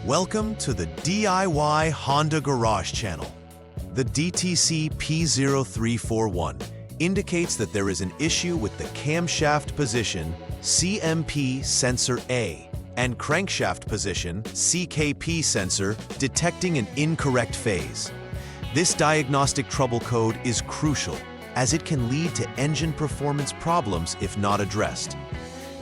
Welcome to the DIY Honda Garage channel. The DTC P0341 indicates that there is an issue with the camshaft position CMP sensor A and crankshaft position CKP sensor detecting an incorrect phase. This diagnostic trouble code is crucial as it can lead to engine performance problems if not addressed.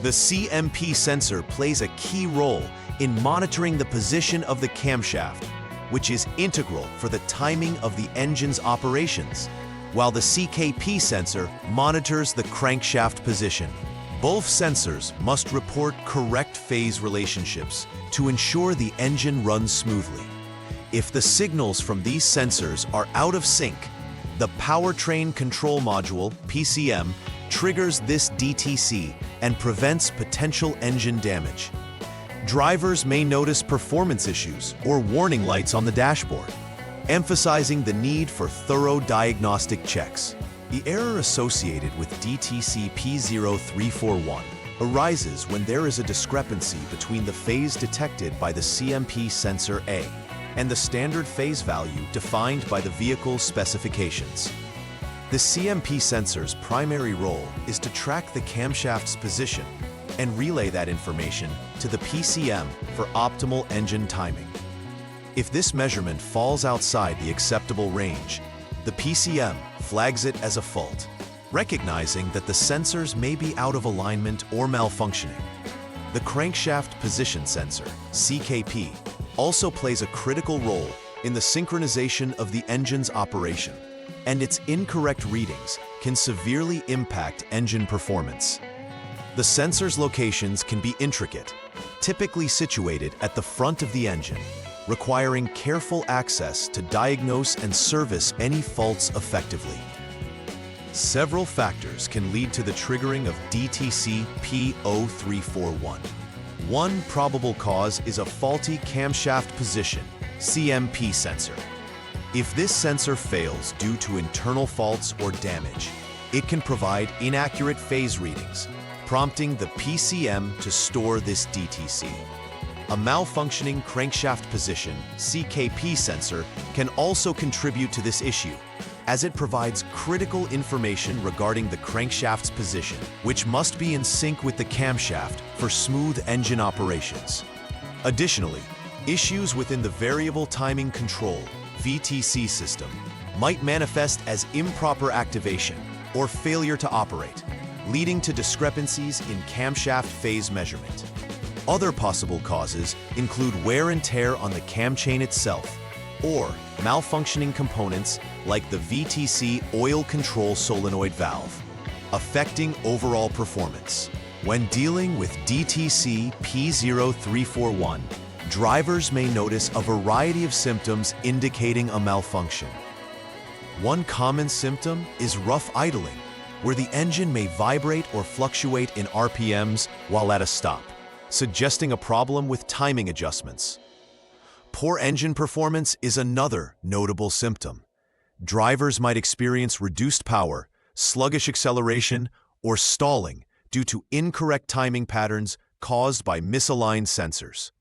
The CMP sensor plays a key role in monitoring the position of the camshaft, which is integral for the timing of the engine's operations, while the CKP sensor monitors the crankshaft position. Both sensors must report correct phase relationships to ensure the engine runs smoothly. If the signals from these sensors are out of sync, the Powertrain Control Module, PCM, triggers this DTC and prevents potential engine damage. Drivers may notice performance issues or warning lights on the dashboard, emphasizing the need for thorough diagnostic checks. The error associated with DTC P0341 arises when there is a discrepancy between the phase detected by the CMP sensor A and the standard phase value defined by the vehicle's specifications. The CMP sensor's primary role is to track the camshaft's position and relay that information to the PCM for optimal engine timing. If this measurement falls outside the acceptable range, the PCM flags it as a fault, recognizing that the sensors may be out of alignment or malfunctioning. The crankshaft position sensor, CKP, also plays a critical role in the synchronization of the engine's operation, and its incorrect readings can severely impact engine performance. The sensor's locations can be intricate, typically situated at the front of the engine, requiring careful access to diagnose and service any faults effectively. Several factors can lead to the triggering of DTC P0341. One probable cause is a faulty camshaft position, CMP sensor. If this sensor fails due to internal faults or damage, it can provide inaccurate phase readings, prompting the PCM to store this DTC. A malfunctioning crankshaft position, CKP sensor, can also contribute to this issue, as it provides critical information regarding the crankshaft's position, which must be in sync with the camshaft for smooth engine operations. Additionally, issues within the variable timing control, VTC system, might manifest as improper activation or failure to operate, leading to discrepancies in camshaft phase measurement. Other possible causes include wear and tear on the cam chain itself, or malfunctioning components like the VTC oil control solenoid valve, affecting overall performance. When dealing with DTC P0341, drivers may notice a variety of symptoms indicating a malfunction. One common symptom is rough idling, where the engine may vibrate or fluctuate in RPMs while at a stop, suggesting a problem with timing adjustments. Poor engine performance is another notable symptom. Drivers might experience reduced power, sluggish acceleration, or stalling due to incorrect timing patterns caused by misaligned sensors.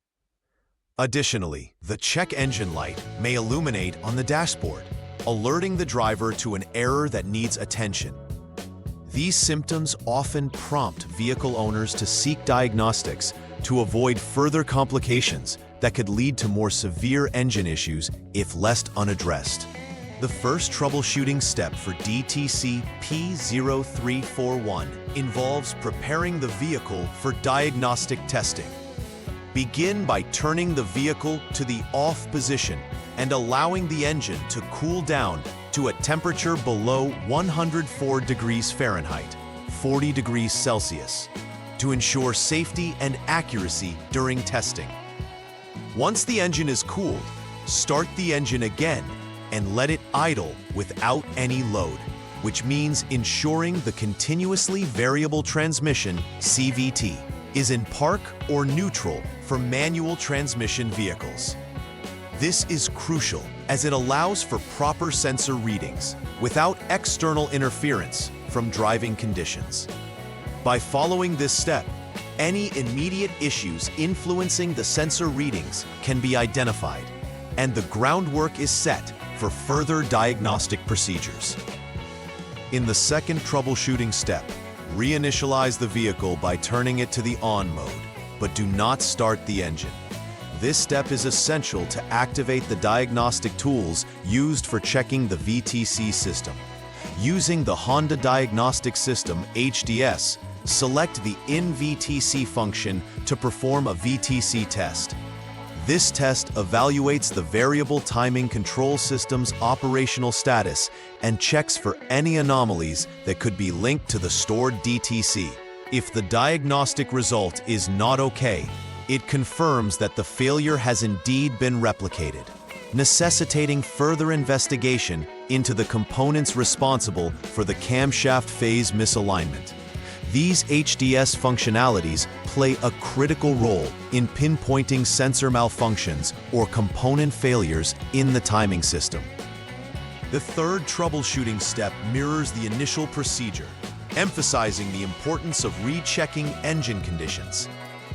Additionally, the check engine light may illuminate on the dashboard, alerting the driver to an error that needs attention. These symptoms often prompt vehicle owners to seek diagnostics to avoid further complications that could lead to more severe engine issues if left unaddressed. The first troubleshooting step for DTC P0341 involves preparing the vehicle for diagnostic testing. Begin by turning the vehicle to the off position and allowing the engine to cool down to a temperature below 104 degrees Fahrenheit, 40 degrees Celsius, to ensure safety and accuracy during testing. Once the engine is cooled, start the engine again and let it idle without any load, which means ensuring the continuously variable transmission, CVT, is in park or neutral for manual transmission vehicles. This is crucial as it allows for proper sensor readings without external interference from driving conditions. By following this step, Any immediate issues influencing the sensor readings can be identified, and the groundwork is set for further diagnostic procedures. In the second troubleshooting step, reinitialize the vehicle by turning it to the on mode, but do not start the engine. This step is essential to activate the diagnostic tools used for checking the VTC system. Using the Honda Diagnostic System HDS, select the In-VTC function to perform a VTC test. This test evaluates the variable timing control system's operational status and checks for any anomalies that could be linked to the stored DTC. If the diagnostic result is not okay, it confirms that the failure has indeed been replicated, necessitating further investigation into the components responsible for the camshaft phase misalignment. These HDS functionalities play a critical role in pinpointing sensor malfunctions or component failures in the timing system. The third troubleshooting step mirrors the initial procedure, emphasizing the importance of rechecking engine conditions.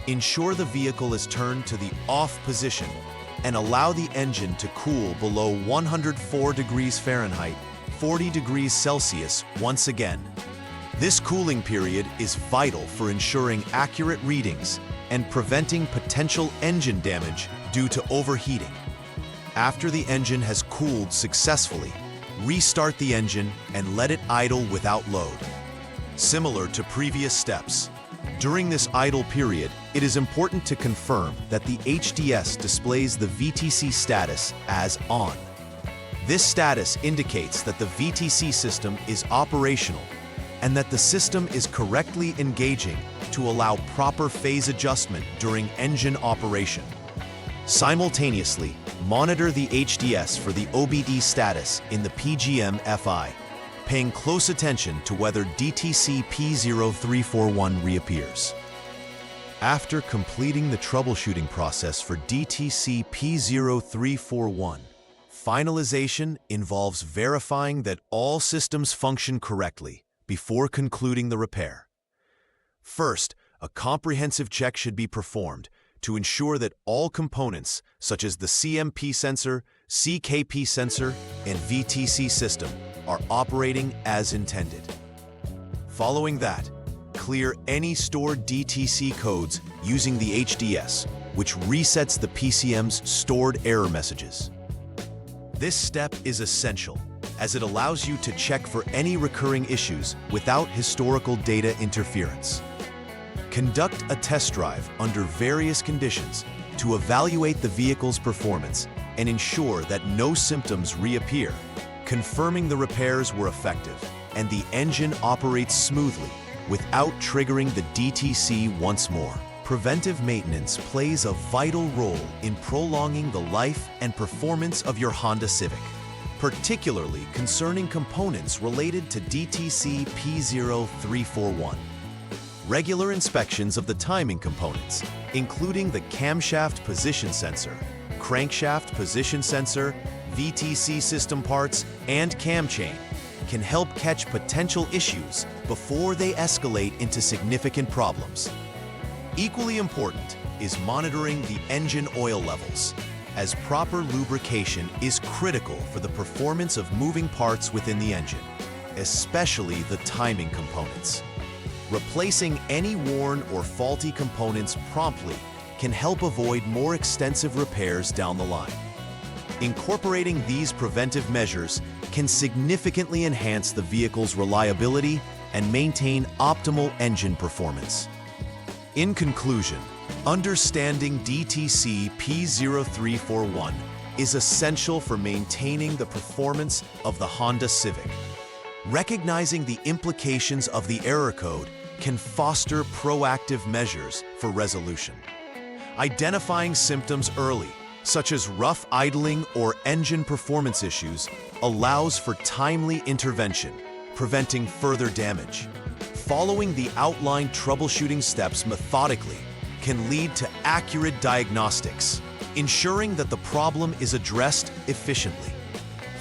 Ensure the vehicle is turned to the off position and allow the engine to cool below 104 degrees Fahrenheit, 40 degrees Celsius once again. This cooling period is vital for ensuring accurate readings and preventing potential engine damage due to overheating. After the engine has cooled successfully, restart the engine and let it idle without load. Similar to previous steps, during this idle period, it is important to confirm that the HDS displays the VTC status as on. This status indicates that the VTC system is operational and that the system is correctly engaging to allow proper phase adjustment during engine operation. Simultaneously, monitor the HDS for the OBD status in the PGM-FI, paying close attention to whether DTC P0341 reappears. After completing the troubleshooting process for DTC P0341, finalization involves verifying that all systems function correctly before concluding the repair. First, a comprehensive check should be performed to ensure that all components, such as the CMP sensor, CKP sensor, and VTC system, are operating as intended. Following that, clear any stored DTC codes using the HDS, which resets the PCM's stored error messages. This step is essential, as it allows you to check for any recurring issues without historical data interference. Conduct a test drive under various conditions to evaluate the vehicle's performance and ensure that no symptoms reappear, confirming the repairs were effective and the engine operates smoothly without triggering the DTC once more. Preventive maintenance plays a vital role in prolonging the life and performance of your Honda Civic, particularly concerning components related to DTC P0341. Regular inspections of the timing components, including the camshaft position sensor, crankshaft position sensor, VTC system parts, and cam chain, can help catch potential issues before they escalate into significant problems. Equally important is monitoring the engine oil levels, as proper lubrication is critical for the performance of moving parts within the engine, especially the timing components. Replacing any worn or faulty components promptly can help avoid more extensive repairs down the line. Incorporating these preventive measures can significantly enhance the vehicle's reliability and maintain optimal engine performance. In conclusion, understanding DTC P0341 is essential for maintaining the performance of the Honda Civic. Recognizing the implications of the error code can foster proactive measures for resolution. Identifying symptoms early, such as rough idling or engine performance issues, allows for timely intervention, preventing further damage. Following the outlined troubleshooting steps methodically can lead to accurate diagnostics, ensuring that the problem is addressed efficiently.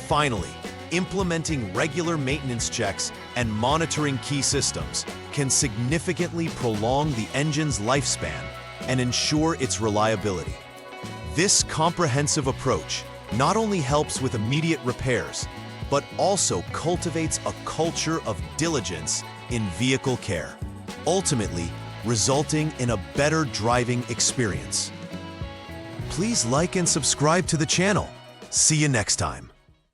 Finally, implementing regular maintenance checks and monitoring key systems can significantly prolong the engine's lifespan and ensure its reliability. This comprehensive approach not only helps with immediate repairs, but also cultivates a culture of diligence in vehicle care, ultimately resulting in a better driving experience. Please like and subscribe to the channel. See you next time.